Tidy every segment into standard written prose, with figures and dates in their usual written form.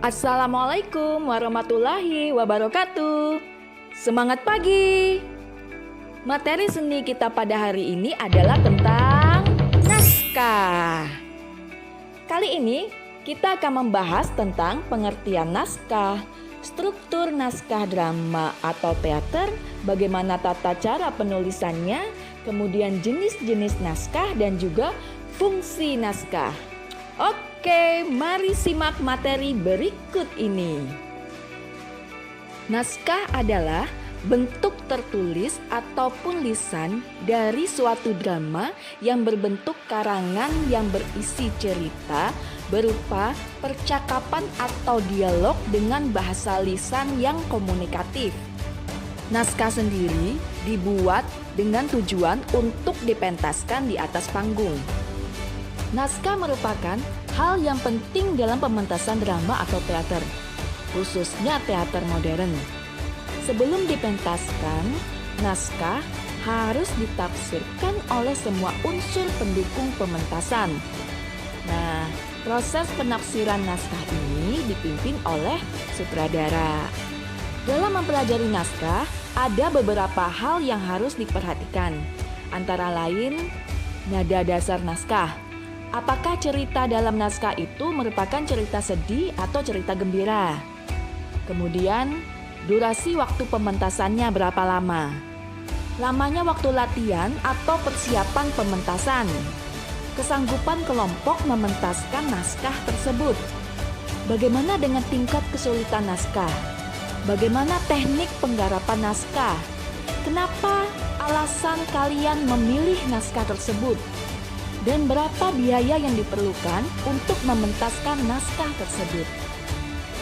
Assalamualaikum warahmatullahi wabarakatuh. Semangat pagi. Materi seni kita pada hari ini adalah tentang naskah. Kali ini kita akan membahas tentang pengertian naskah, struktur naskah drama atau teater, bagaimana tata cara penulisannya, kemudian jenis-jenis naskah dan juga fungsi naskah. Oke, mari simak materi berikut ini. Naskah adalah bentuk tertulis ataupun lisan dari suatu drama yang berbentuk karangan yang berisi cerita berupa percakapan atau dialog dengan bahasa lisan yang komunikatif. Naskah sendiri dibuat dengan tujuan untuk dipentaskan di atas panggung. Naskah merupakan hal yang penting dalam pementasan drama atau teater, khususnya teater modern. Sebelum dipentaskan, naskah harus ditafsirkan oleh semua unsur pendukung pementasan. Nah, proses penafsiran naskah ini dipimpin oleh sutradara. Dalam mempelajari naskah, ada beberapa hal yang harus diperhatikan, antara lain nada dasar naskah. Apakah cerita dalam naskah itu merupakan cerita sedih atau cerita gembira? Kemudian, durasi waktu pementasannya berapa lama? Lamanya waktu latihan atau persiapan pementasan? Kesanggupan kelompok mementaskan naskah tersebut? Bagaimana dengan tingkat kesulitan naskah? Bagaimana teknik penggarapan naskah? Kenapa alasan kalian memilih naskah tersebut? Dan berapa biaya yang diperlukan untuk mementaskan naskah tersebut?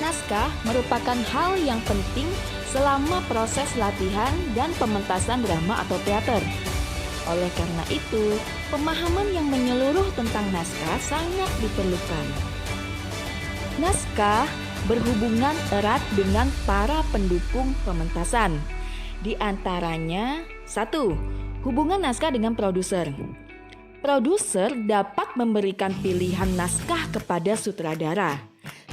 Naskah merupakan hal yang penting selama proses latihan dan pementasan drama atau teater. Oleh karena itu, pemahaman yang menyeluruh tentang naskah sangat diperlukan. Naskah berhubungan erat dengan para pendukung pementasan. Di antaranya, 1. Hubungan naskah dengan produser. Produser dapat memberikan pilihan naskah kepada sutradara.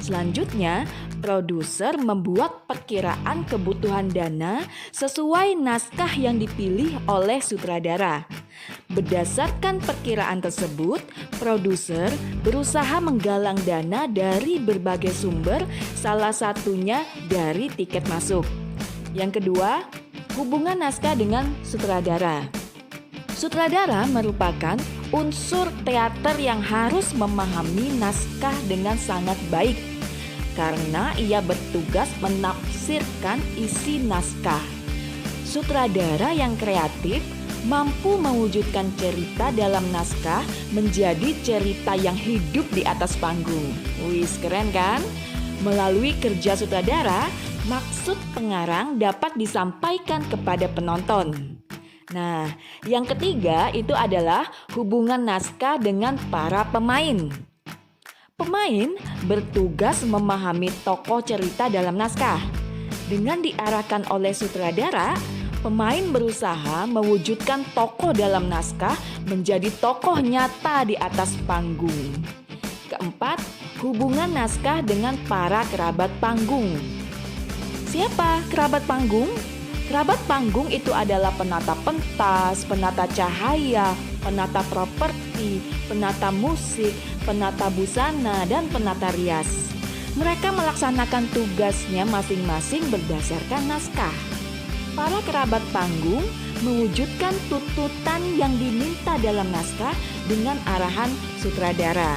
Selanjutnya, produser membuat perkiraan kebutuhan dana sesuai naskah yang dipilih oleh sutradara. Berdasarkan perkiraan tersebut, produser berusaha menggalang dana dari berbagai sumber, salah satunya dari tiket masuk. Yang kedua, hubungan naskah dengan sutradara. Sutradara merupakan unsur teater yang harus memahami naskah dengan sangat baik karena ia bertugas menafsirkan isi naskah. Sutradara yang kreatif mampu mewujudkan cerita dalam naskah menjadi cerita yang hidup di atas panggung. Wih, keren kan? Melalui kerja sutradara, maksud pengarang dapat disampaikan kepada penonton. Nah, yang ketiga itu adalah hubungan naskah dengan para pemain. Pemain bertugas memahami tokoh cerita dalam naskah. Dengan diarahkan oleh sutradara, pemain berusaha mewujudkan tokoh dalam naskah menjadi tokoh nyata di atas panggung. Keempat, hubungan naskah dengan para kerabat panggung. Siapa kerabat panggung? Kerabat panggung itu adalah penata pentas, penata cahaya, penata properti, penata musik, penata busana, dan penata rias. Mereka melaksanakan tugasnya masing-masing berdasarkan naskah. Para kerabat panggung mewujudkan tuntutan yang diminta dalam naskah dengan arahan sutradara.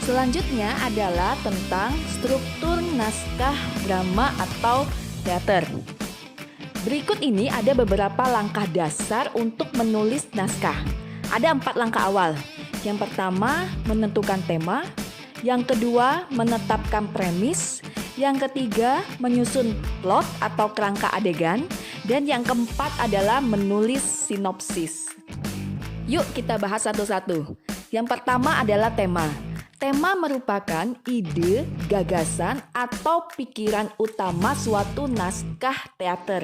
Selanjutnya adalah tentang struktur naskah drama atau teater. Berikut ini ada beberapa langkah dasar untuk menulis naskah. Ada 4 langkah awal. Yang pertama, menentukan tema. Yang kedua, menetapkan premis. Yang ketiga, menyusun plot atau kerangka adegan. Dan yang keempat adalah menulis sinopsis. Yuk kita bahas satu-satu. Yang pertama adalah tema. Tema merupakan ide, gagasan, atau pikiran utama suatu naskah teater.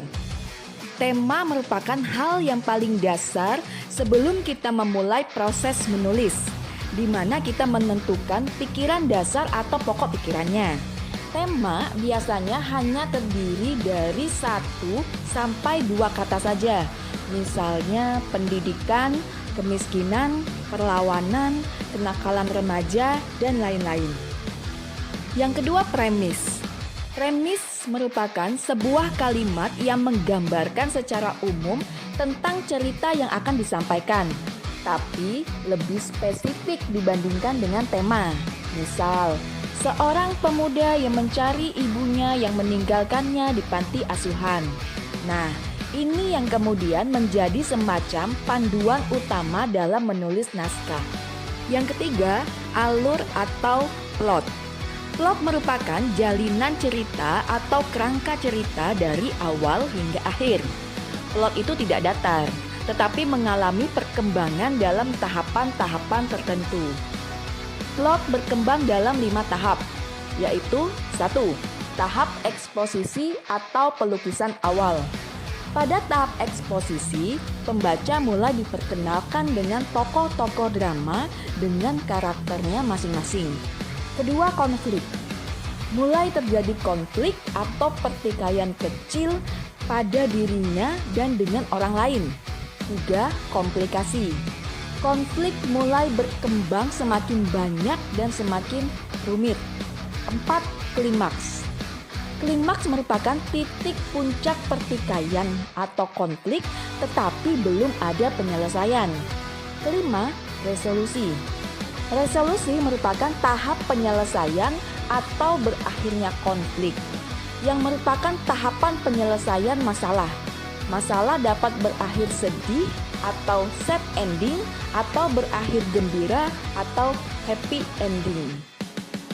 Tema merupakan hal yang paling dasar sebelum kita memulai proses menulis. di mana kita menentukan pikiran dasar atau pokok pikirannya. Tema biasanya hanya terdiri dari 1 sampai 2 kata saja. Misalnya pendidikan, kemiskinan, perlawanan, kenakalan remaja, dan lain-lain. Yang kedua, premis. Premis merupakan sebuah kalimat yang menggambarkan secara umum tentang cerita yang akan disampaikan, tapi lebih spesifik dibandingkan dengan tema. Misal, seorang pemuda yang mencari ibunya yang meninggalkannya di panti asuhan. Nah, ini yang kemudian menjadi semacam panduan utama dalam menulis naskah. Yang ketiga, alur atau plot. Plot merupakan jalinan cerita atau kerangka cerita dari awal hingga akhir. Plot itu tidak datar, tetapi mengalami perkembangan dalam tahapan-tahapan tertentu. Plot berkembang dalam 5 tahap, yaitu 1. Tahap eksposisi atau pelukisan awal. Pada tahap eksposisi, pembaca mulai diperkenalkan dengan tokoh-tokoh drama dengan karakternya masing-masing. Kedua, konflik. Mulai terjadi konflik atau pertikaian kecil pada dirinya dan dengan orang lain. 3. Komplikasi. Konflik mulai berkembang semakin banyak dan semakin rumit. 4. Klimaks. Klimaks merupakan titik puncak pertikaian atau konflik tetapi belum ada penyelesaian. Kelima, resolusi. Resolusi merupakan tahap penyelesaian atau berakhirnya konflik yang merupakan tahapan penyelesaian masalah. Masalah dapat berakhir sedih atau sad ending atau berakhir gembira atau happy ending.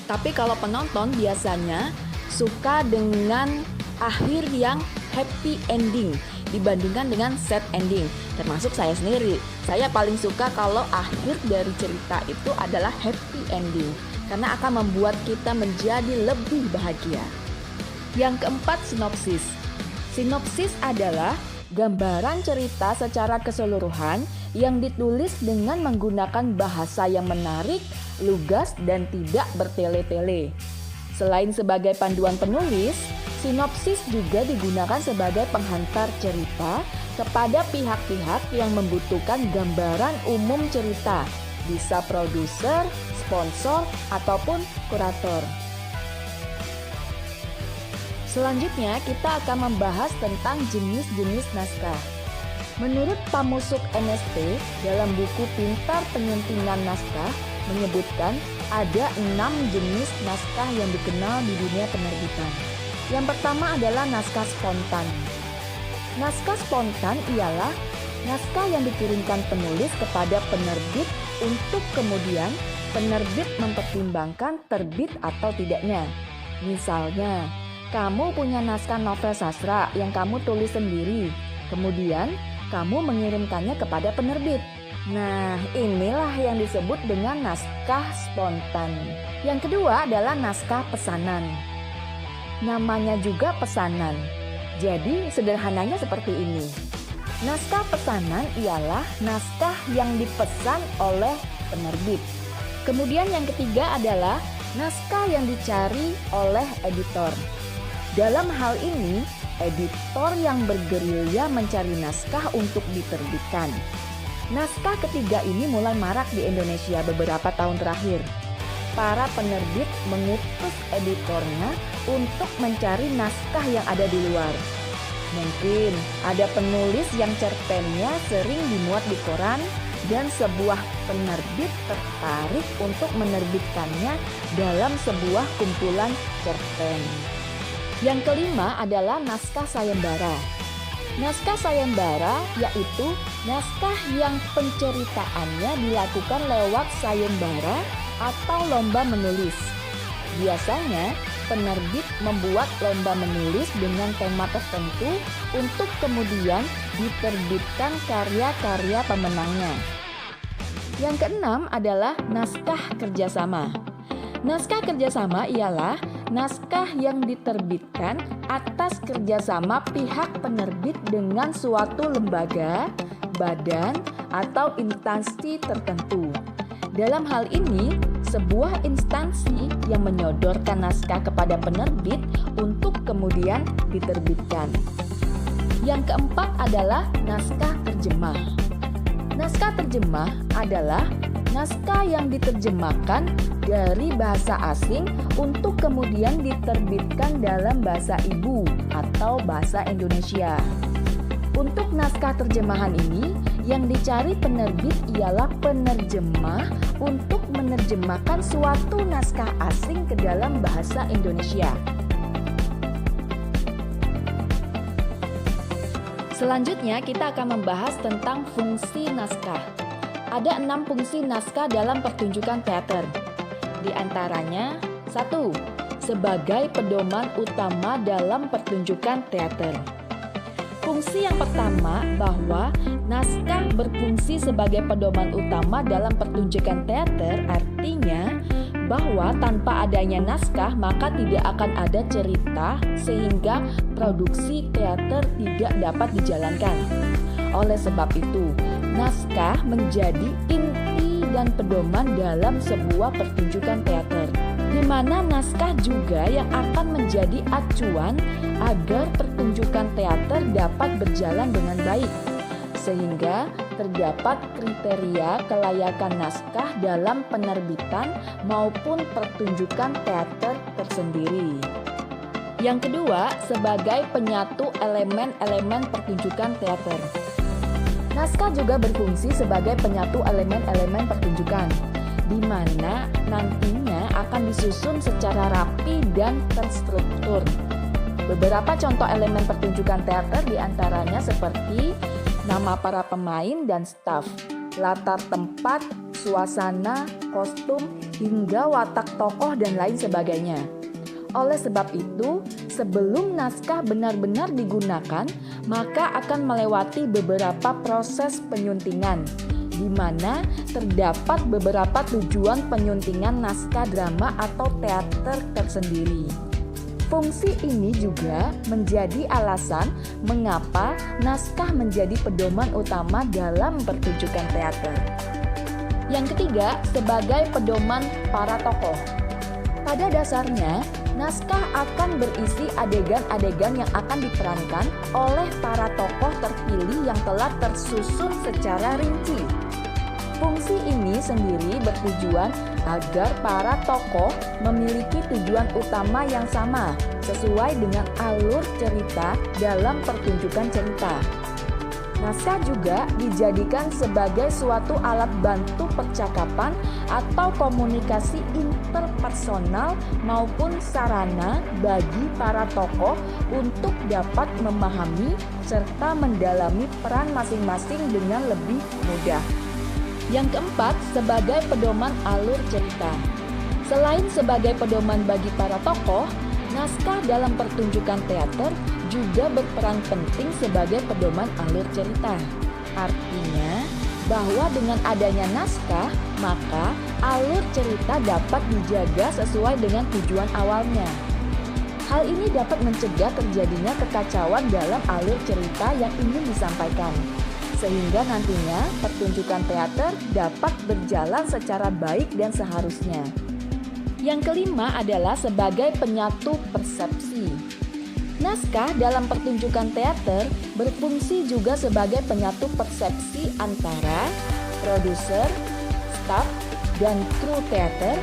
Tapi kalau penonton biasanya suka dengan akhir yang happy ending dibandingkan dengan sad ending, termasuk saya sendiri. Saya paling suka kalau akhir dari cerita itu adalah happy ending karena akan membuat kita menjadi lebih bahagia. Yang keempat, sinopsis. Sinopsis adalah gambaran cerita secara keseluruhan yang ditulis dengan menggunakan bahasa yang menarik, lugas, dan tidak bertele-tele. Selain sebagai panduan penulis, sinopsis juga digunakan sebagai penghantar cerita kepada pihak-pihak yang membutuhkan gambaran umum cerita, bisa produser, sponsor, ataupun kurator. Selanjutnya kita akan membahas tentang jenis-jenis naskah. Menurut Pamusuk MSP dalam buku Pintar Penyuntingan Naskah menyebutkan ada 6 jenis naskah yang dikenal di dunia penerbitan. Yang pertama adalah naskah spontan. Naskah spontan ialah naskah yang dikirimkan penulis kepada penerbit untuk kemudian penerbit mempertimbangkan terbit atau tidaknya. Misalnya, kamu punya naskah novel sastra yang kamu tulis sendiri, kemudian kamu mengirimkannya kepada penerbit. Nah, inilah yang disebut dengan naskah spontan. Yang kedua adalah naskah pesanan. Namanya juga pesanan. Jadi sederhananya seperti ini. Naskah pesanan ialah naskah yang dipesan oleh penerbit. Kemudian yang ketiga adalah naskah yang dicari oleh editor. Dalam hal ini, editor yang bergerilya mencari naskah untuk diterbitkan. Naskah ketiga ini mulai marak di Indonesia beberapa tahun terakhir. Para penerbit mengutus editornya untuk mencari naskah yang ada di luar. Mungkin ada penulis yang cerpennya sering dimuat di koran dan sebuah penerbit tertarik untuk menerbitkannya dalam sebuah kumpulan cerpen. Yang kelima adalah naskah sayembara. Naskah sayembara yaitu naskah yang penceritaannya dilakukan lewat sayembara atau lomba menulis. Biasanya penerbit membuat lomba menulis dengan tema tertentu untuk kemudian diterbitkan karya-karya pemenangnya. Yang keenam adalah naskah kerjasama. Naskah kerjasama ialah naskah yang diterbitkan atas kerjasama pihak penerbit dengan suatu lembaga, badan, atau instansi tertentu. Dalam hal ini, sebuah instansi yang menyodorkan naskah kepada penerbit untuk kemudian diterbitkan. Yang keempat adalah naskah terjemah. Naskah terjemah adalah naskah yang diterjemahkan dari bahasa asing untuk kemudian diterbitkan dalam bahasa ibu atau bahasa Indonesia. Untuk naskah terjemahan ini, yang dicari penerbit ialah penerjemah untuk menerjemahkan suatu naskah asing ke dalam bahasa Indonesia. Selanjutnya kita akan membahas tentang fungsi naskah. Ada 6 fungsi naskah dalam pertunjukan teater. Di antaranya, 1. Sebagai pedoman utama dalam pertunjukan teater. Fungsi yang pertama bahwa naskah berfungsi sebagai pedoman utama dalam pertunjukan teater artinya bahwa tanpa adanya naskah maka tidak akan ada cerita sehingga produksi teater tidak dapat dijalankan. Oleh sebab itu, naskah menjadi inti dan pedoman dalam sebuah pertunjukan teater, di mana naskah juga yang akan menjadi acuan agar pertunjukan teater dapat berjalan dengan baik, sehingga terdapat kriteria kelayakan naskah dalam penerbitan maupun pertunjukan teater tersendiri. Yang kedua, sebagai penyatu elemen-elemen pertunjukan teater. Naskah juga berfungsi sebagai penyatu elemen-elemen pertunjukan, di mana nantinya akan disusun secara rapi dan terstruktur. Beberapa contoh elemen pertunjukan teater diantaranya seperti nama para pemain dan staf, latar tempat, suasana, kostum, hingga watak tokoh dan lain sebagainya. Oleh sebab itu, sebelum naskah benar-benar digunakan, maka akan melewati beberapa proses penyuntingan, di mana terdapat beberapa tujuan penyuntingan naskah drama atau teater tersendiri. Fungsi ini juga menjadi alasan mengapa naskah menjadi pedoman utama dalam pertunjukan teater. Yang ketiga, sebagai pedoman para tokoh. Pada dasarnya, naskah akan berisi adegan-adegan yang akan diperankan oleh para tokoh terpilih yang telah tersusun secara rinci. Fungsi ini sendiri bertujuan agar para tokoh memiliki tujuan utama yang sama sesuai dengan alur cerita dalam pertunjukan cerita. Naskah juga dijadikan sebagai suatu alat bantu percakapan atau komunikasi interpersonal maupun sarana bagi para tokoh untuk dapat memahami serta mendalami peran masing-masing dengan lebih mudah. Yang keempat, sebagai pedoman alur cerita. Selain sebagai pedoman bagi para tokoh, naskah dalam pertunjukan teater juga berperan penting sebagai pedoman alur cerita. Artinya, bahwa dengan adanya naskah, maka alur cerita dapat dijaga sesuai dengan tujuan awalnya. Hal ini dapat mencegah terjadinya kekacauan dalam alur cerita yang ingin disampaikan, sehingga nantinya pertunjukan teater dapat berjalan secara baik dan seharusnya. Yang kelima adalah sebagai penyatu persepsi. Naskah dalam pertunjukan teater berfungsi juga sebagai penyatu persepsi antara produser, staf, dan kru teater,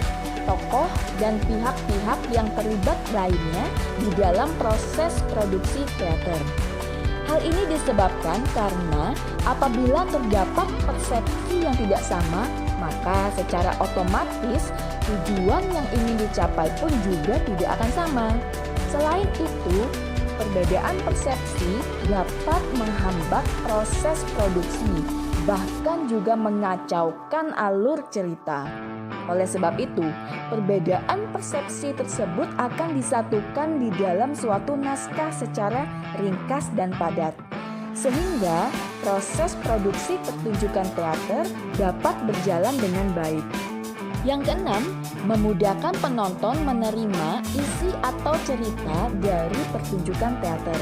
tokoh, dan pihak-pihak yang terlibat lainnya di dalam proses produksi teater. Hal ini disebabkan karena apabila terdapat persepsi yang tidak sama, maka secara otomatis tujuan yang ingin dicapai pun juga tidak akan sama. Selain itu, perbedaan persepsi dapat menghambat proses produksi, bahkan juga mengacaukan alur cerita. Oleh sebab itu, perbedaan persepsi tersebut akan disatukan di dalam suatu naskah secara ringkas dan padat, sehingga proses produksi pertunjukan teater dapat berjalan dengan baik. Yang keenam, memudahkan penonton menerima isi atau cerita dari pertunjukan teater.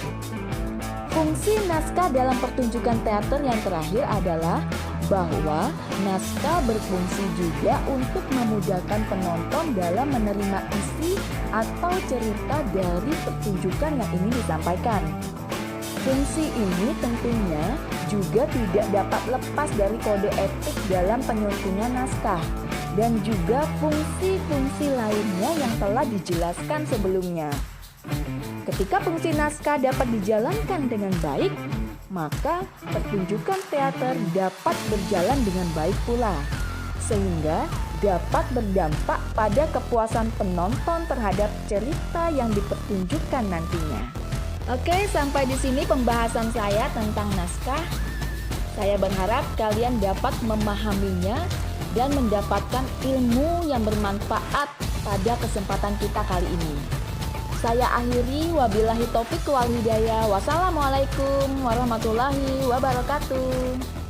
Fungsi naskah dalam pertunjukan teater yang terakhir adalah bahwa naskah berfungsi juga untuk memudahkan penonton dalam menerima isi atau cerita dari pertunjukan yang ingin disampaikan. Fungsi ini tentunya juga tidak dapat lepas dari kode etik dalam penyusunan naskah dan juga fungsi-fungsi lainnya yang telah dijelaskan sebelumnya. Ketika fungsi naskah dapat dijalankan dengan baik, maka pertunjukan teater dapat berjalan dengan baik pula, sehingga dapat berdampak pada kepuasan penonton terhadap cerita yang dipertunjukkan nantinya. Oke, sampai di sini pembahasan saya tentang naskah. Saya berharap kalian dapat memahaminya dan mendapatkan ilmu yang bermanfaat pada kesempatan kita kali ini. Saya akhiri, wabillahi taufiq wal hidayah. Wassalamualaikum warahmatullahi wabarakatuh.